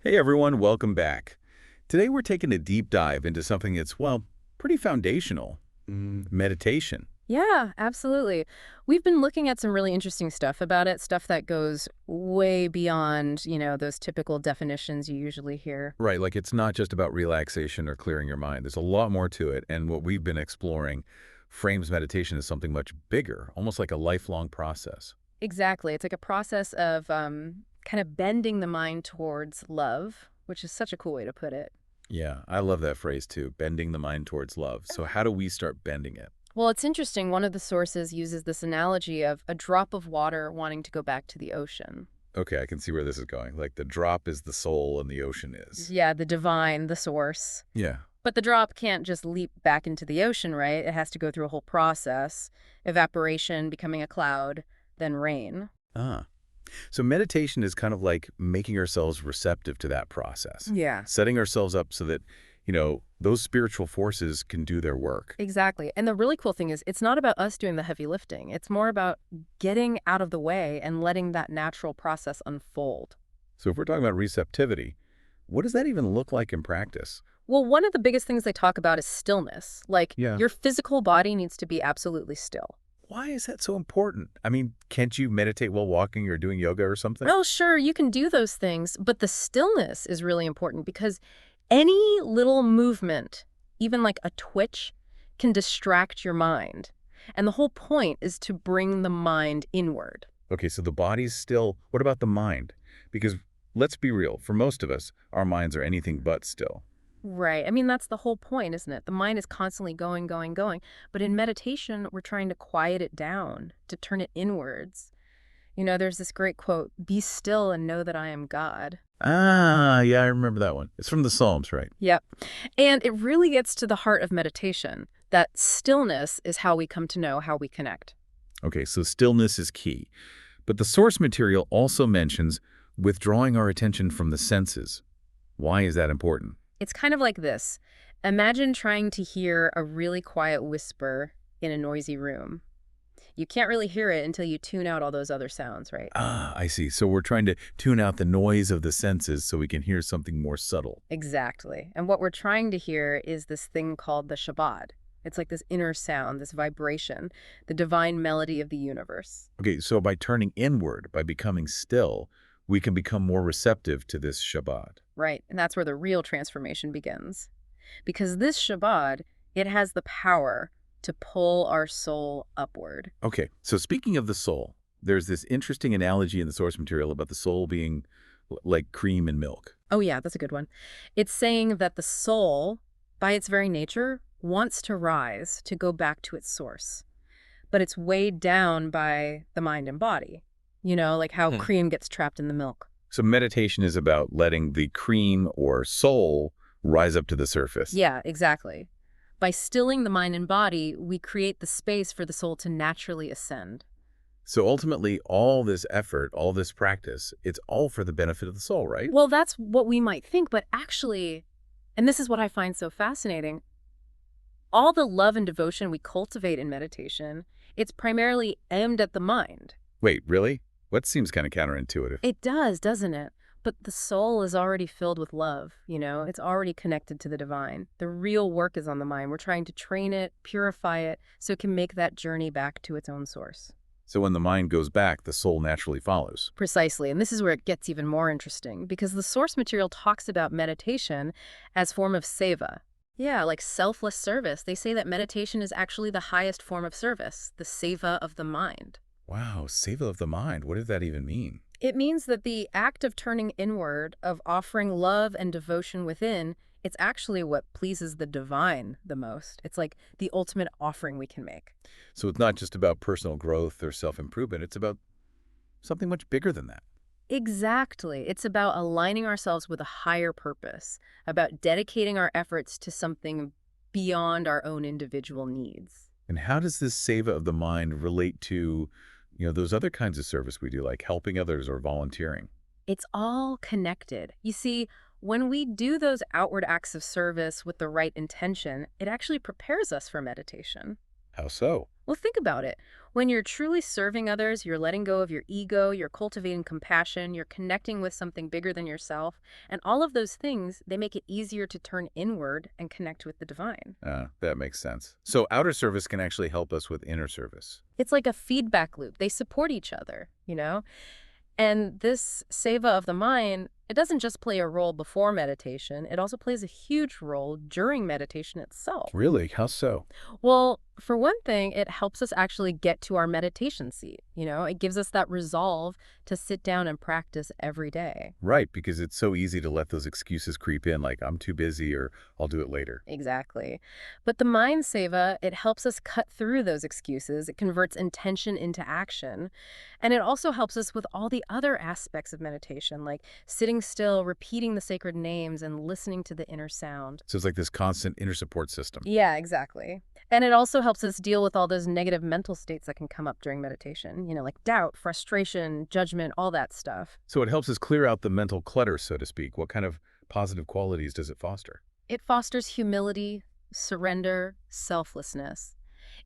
Hey everyone, welcome back. Today we're taking a deep dive into something that's, well, pretty foundational. Meditation. Yeah, absolutely. We've been looking at some really interesting stuff about it, stuff that goes way beyond, those typical definitions you usually hear. Right, like it's not just about relaxation or clearing your mind. There's a lot more to it, and what we've been exploring frames meditation as something much bigger, almost like a lifelong process. Exactly. It's like a process of kind of bending the mind towards love, which is such a cool way to put it. Yeah, I love that phrase too, bending the mind towards love. So how do we start bending it? Well, it's interesting. One of the sources uses this analogy of a drop of water wanting to go back to the ocean. Okay, I can see where this is going. Like the drop is the soul and the ocean is. Yeah, the divine, the source. Yeah. But the drop can't just leap back into the ocean, right? It has to go through a whole process, evaporation, becoming a cloud, then rain. Ah. So meditation is kind of like making ourselves receptive to that process, Yeah. setting ourselves up so that, those spiritual forces can do their work. Exactly. And the really cool thing is it's not about us doing the heavy lifting. It's more about getting out of the way and letting that natural process unfold. So if we're talking about receptivity, what does that even look like in practice? Well, one of the biggest things they talk about is stillness. Like Yeah. your physical body needs to be absolutely still. Why is that so important? I mean, can't you meditate while walking or doing yoga or something? Well, sure, you can do those things, but the stillness is really important because any little movement, even like a twitch, can distract your mind. And the whole point is to bring the mind inward. Okay, so the body's still. What about the mind? Because let's be real, for most of us, our minds are anything but still. Right. I mean, that's the whole point, isn't it? The mind is constantly going, going, going. But in meditation, we're trying to quiet it down, to turn it inwards. There's this great quote, "Be still and know that I am God." Ah, yeah, I remember that one. It's from the Psalms, right? Yep. And it really gets to the heart of meditation. That stillness is how we come to know how we connect. Okay, so stillness is key. But the source material also mentions withdrawing our attention from the senses. Why is that important? It's kind of like this. Imagine trying to hear a really quiet whisper in a noisy room. You can't really hear it until you tune out all those other sounds, right? Ah, I see. So we're trying to tune out the noise of the senses so we can hear something more subtle. Exactly. And what we're trying to hear is this thing called the Shabad. It's like this inner sound, this vibration, the divine melody of the universe. Okay, so by turning inward, by becoming still, we can become more receptive to this Shabbat. Right. And that's where the real transformation begins. Because this Shabad, it has the power to pull our soul upward. Okay, so speaking of the soul, there's this interesting analogy in the source material about the soul being like cream and milk. Oh, yeah, that's a good one. It's saying that the soul, by its very nature, wants to rise, to go back to its source. But it's weighed down by the mind and body. Like how cream gets trapped in the milk. So meditation is about letting the cream or soul rise up to the surface. Yeah, exactly. By stilling the mind and body, we create the space for the soul to naturally ascend. So ultimately, all this effort, all this practice, it's all for the benefit of the soul, right? Well, that's what we might think, but actually, and this is what I find so fascinating, all the love and devotion we cultivate in meditation, it's primarily aimed at the mind. Wait, really? What seems kind of counterintuitive? It does, doesn't it? But the soul is already filled with love, It's already connected to the divine. The real work is on the mind. We're trying to train it, purify it, so it can make that journey back to its own source. So when the mind goes back, the soul naturally follows. Precisely, and this is where it gets even more interesting, because the source material talks about meditation as form of seva. Yeah, like selfless service. They say that meditation is actually the highest form of service, the seva of the mind. Wow, seva of the mind. What does that even mean? It means that the act of turning inward, of offering love and devotion within, it's actually what pleases the divine the most. It's like the ultimate offering we can make. So it's not just about personal growth or self-improvement. It's about something much bigger than that. Exactly. It's about aligning ourselves with a higher purpose, about dedicating our efforts to something beyond our own individual needs. And how does this seva of the mind relate to, those other kinds of service we do, like helping others or volunteering? It's all connected. You see, when we do those outward acts of service with the right intention, it actually prepares us for meditation. How so? Well, think about it. When you're truly serving others, you're letting go of your ego, you're cultivating compassion, you're connecting with something bigger than yourself. And all of those things, they make it easier to turn inward and connect with the divine. That makes sense. So outer service can actually help us with inner service. It's like a feedback loop. They support each other, you know? And this seva of the mind, it doesn't just play a role before meditation, it also plays a huge role during meditation itself. Really? How so? Well, for one thing, it helps us actually get to our meditation seat. It gives us that resolve to sit down and practice every day. Right, because it's so easy to let those excuses creep in, like I'm too busy or I'll do it later. Exactly. But the mind seva, it helps us cut through those excuses. It converts intention into action. And it also helps us with all the other aspects of meditation, like sitting still, repeating the sacred names, and listening to the inner sound. So it's like this constant inner support system. Yeah, exactly. And it also helps us deal with all those negative mental states that can come up during meditation, like doubt, frustration, judgment, all that stuff. So it helps us clear out the mental clutter, so to speak. What kind of positive qualities does it foster? It fosters humility, surrender, selflessness.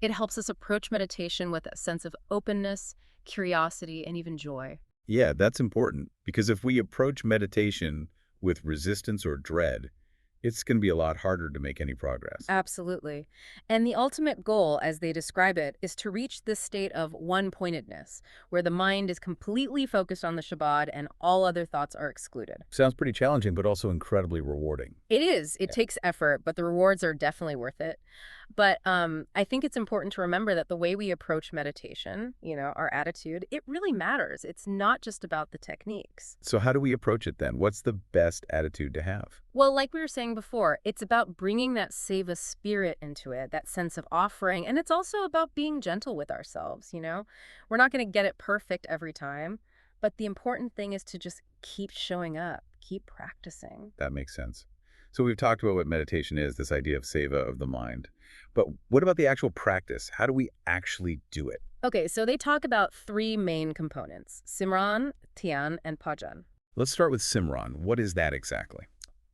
It helps us approach meditation with a sense of openness, curiosity, and even joy. Yeah, that's important because if we approach meditation with resistance or dread, it's going to be a lot harder to make any progress. Absolutely. And the ultimate goal, as they describe it, is to reach this state of one-pointedness, where the mind is completely focused on the Shabad and all other thoughts are excluded. Sounds pretty challenging, but also incredibly rewarding. It is. It Yeah. takes effort, but the rewards are definitely worth it. But I think it's important to remember that the way we approach meditation, our attitude, it really matters. It's not just about the techniques. So how do we approach it then? What's the best attitude to have? Well, like we were saying before, it's about bringing that seva spirit into it, that sense of offering. And it's also about being gentle with ourselves. We're not going to get it perfect every time. But the important thing is to just keep showing up, keep practicing. That makes sense. So we've talked about what meditation is, this idea of seva of the mind. But what about the actual practice? How do we actually do it? Okay, so they talk about three main components: simran, dhyan, and bhajan. Let's start with simran. What is that exactly?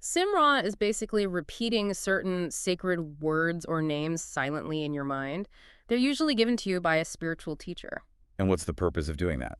Simran is basically repeating certain sacred words or names silently in your mind. They're usually given to you by a spiritual teacher. And what's the purpose of doing that?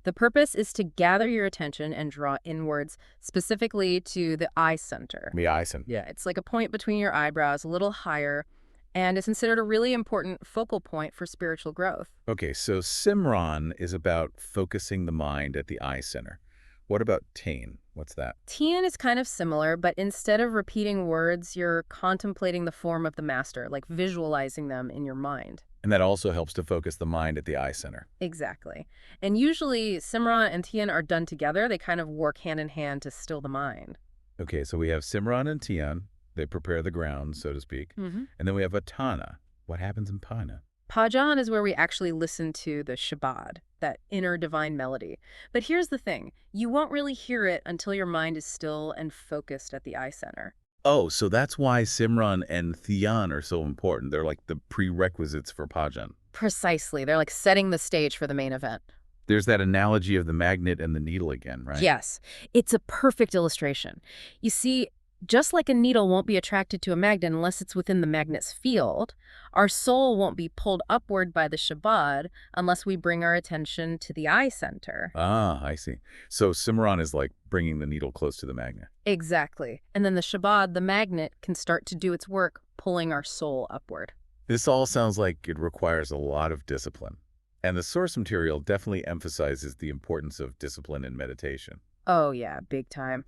The purpose is to gather your attention and draw inwards, specifically to the eye center. Miyai-san. Yeah, it's like a point between your eyebrows, a little higher, and it's considered a really important focal point for spiritual growth. Okay, so simran is about focusing the mind at the eye center. What about tain? What's that? Tian is kind of similar, but instead of repeating words, you're contemplating the form of the master, like visualizing them in your mind. And that also helps to focus the mind at the eye center. Exactly. And usually Simran and Tian are done together. They kind of work hand in hand to still the mind. Okay, so we have simran and tian. They prepare the ground, so to speak. Mm-hmm. And then we have atana. What happens in pana? Bhajan is where we actually listen to the Shabad, that inner divine melody. But here's the thing. You won't really hear it until your mind is still and focused at the eye center. Oh, so that's why simran and dhyan are so important. They're like the prerequisites for bhajan. Precisely. They're like setting the stage for the main event. There's that analogy of the magnet and the needle again, right? Yes, it's a perfect illustration. You see, just like a needle won't be attracted to a magnet unless it's within the magnet's field, our soul won't be pulled upward by the Shabad unless we bring our attention to the eye center. Ah, I see. So simran is like bringing the needle close to the magnet. Exactly. And then the Shabad, the magnet, can start to do its work, pulling our soul upward. This all sounds like it requires a lot of discipline. And the source material definitely emphasizes the importance of discipline in meditation. Oh yeah, big time.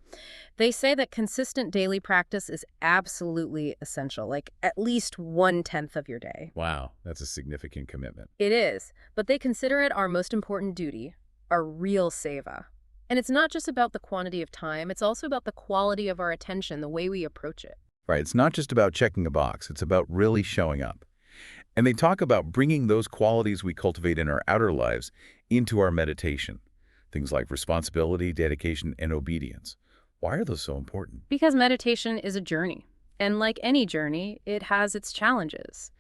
They say that consistent daily practice is absolutely essential, like at least 1/10 of your day. Wow, that's a significant commitment. It is, but they consider it our most important duty, our real seva. And it's not just about the quantity of time, it's also about the quality of our attention, the way we approach it. Right, it's not just about checking a box, it's about really showing up. And they talk about bringing those qualities we cultivate in our outer lives into our meditation. Things like responsibility, dedication, and obedience. Why are those so important? Because meditation is a journey. And like any journey, it has its challenges.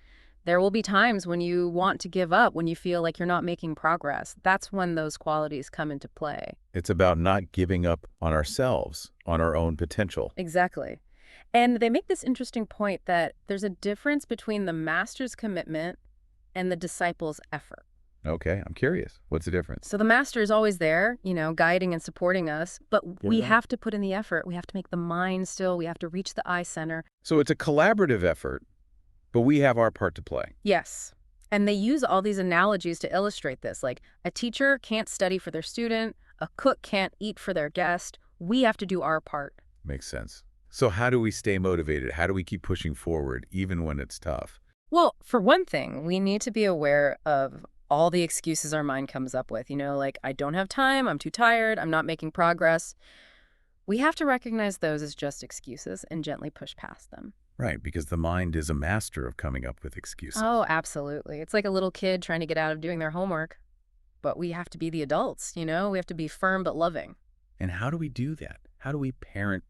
There will be times when you want to give up, when you feel like you're not making progress. That's when those qualities come into play. It's about not giving up on ourselves, on our own potential. Exactly. And they make this interesting point that there's a difference between the master's commitment and the disciple's effort. Okay, I'm curious. What's the difference? So the master is always there, guiding and supporting us, but Get we that? have to put in the effort. We have to make the mind still. We have to reach the eye center. So it's a collaborative effort, but we have our part to play. Yes. And they use all these analogies to illustrate this. Like a teacher can't study for their student, a cook can't eat for their guest. We have to do our part. Makes sense. So how do we stay motivated? How do we keep pushing forward, even when it's tough? Well, for one thing, we need to be aware of all the excuses our mind comes up with. Like, I don't have time, I'm too tired, I'm not making progress. We have to recognize those as just excuses and gently push past them. Right, because the mind is a master of coming up with excuses. Oh, absolutely. It's like a little kid trying to get out of doing their homework. But we have to be the adults, We have to be firm but loving. And how do we do that? How do we parent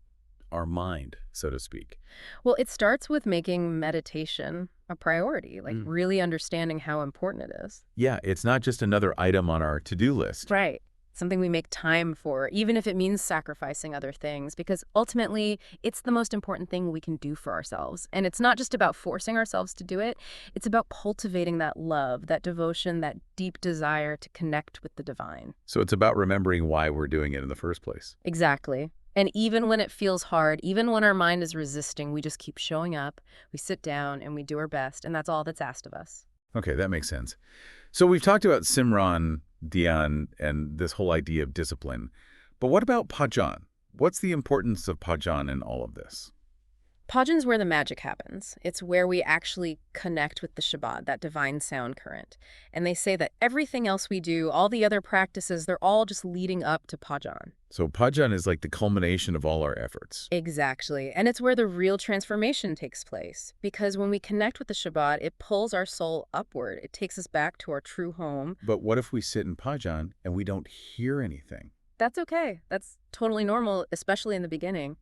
our mind, so to speak? Well, it starts with making meditation a priority, like Mm. really understanding how important it is. Yeah, it's not just another item on our to-do list. Right. Something we make time for, even if it means sacrificing other things, because ultimately it's the most important thing we can do for ourselves. And it's not just about forcing ourselves to do it. It's about cultivating that love, that devotion, that deep desire to connect with the divine. So it's about remembering why we're doing it in the first place. Exactly. And even when it feels hard, even when our mind is resisting, we just keep showing up, we sit down, and we do our best, and that's all that's asked of us. Okay, that makes sense. So we've talked about simran, dhyan, and this whole idea of discipline. But what about bhajan? What's the importance of bhajan in all of this? Bhajan's where the magic happens. It's where we actually connect with the Shabad, that divine sound current. And they say that everything else we do, all the other practices, they're all just leading up to bhajan. So bhajan is like the culmination of all our efforts. Exactly. And it's where the real transformation takes place. Because when we connect with the Shabbat, it pulls our soul upward. It takes us back to our true home. But what if we sit in bhajan and we don't hear anything? That's okay. That's totally normal, especially in the beginning.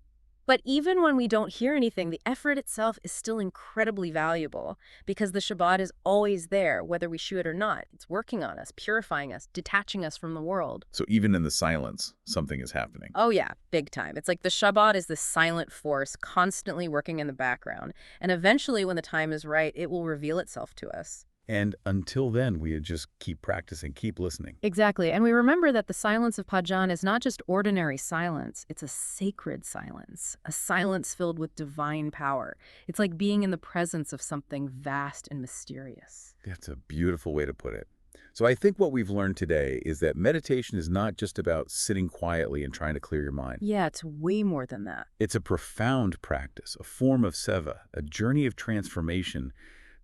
But even when we don't hear anything, the effort itself is still incredibly valuable because the Shabbat is always there, whether we shoot it or not. It's working on us, purifying us, detaching us from the world. So even in the silence, something is happening. Oh yeah, big time. It's like the Shabbat is this silent force constantly working in the background. And eventually, when the time is right, it will reveal itself to us. And until then, we just keep practicing, keep listening. Exactly. And we remember that the silence of Bhajan is not just ordinary silence. It's a sacred silence, a silence filled with divine power. It's like being in the presence of something vast and mysterious. That's a beautiful way to put it. So I think what we've learned today is that meditation is not just about sitting quietly and trying to clear your mind. Yeah, it's way more than that. It's a profound practice, a form of Seva, a journey of transformation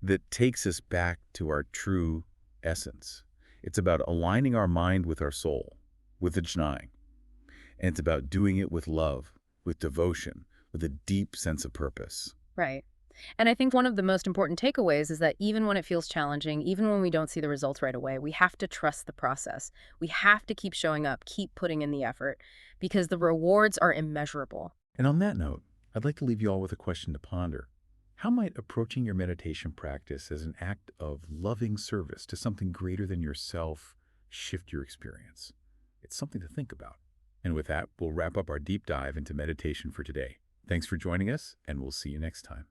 that takes us back to our true essence. It's about aligning our mind with our soul, with the jnai. And it's about doing it with love, with devotion, with a deep sense of purpose. Right. And I think one of the most important takeaways is that even when it feels challenging, even when we don't see the results right away, we have to trust the process. We have to keep showing up, keep putting in the effort, because the rewards are immeasurable. And on that note, I'd like to leave you all with a question to ponder. How might approaching your meditation practice as an act of loving service to something greater than yourself shift your experience? It's something to think about. And with that, we'll wrap up our deep dive into meditation for today. Thanks for joining us, and we'll see you next time.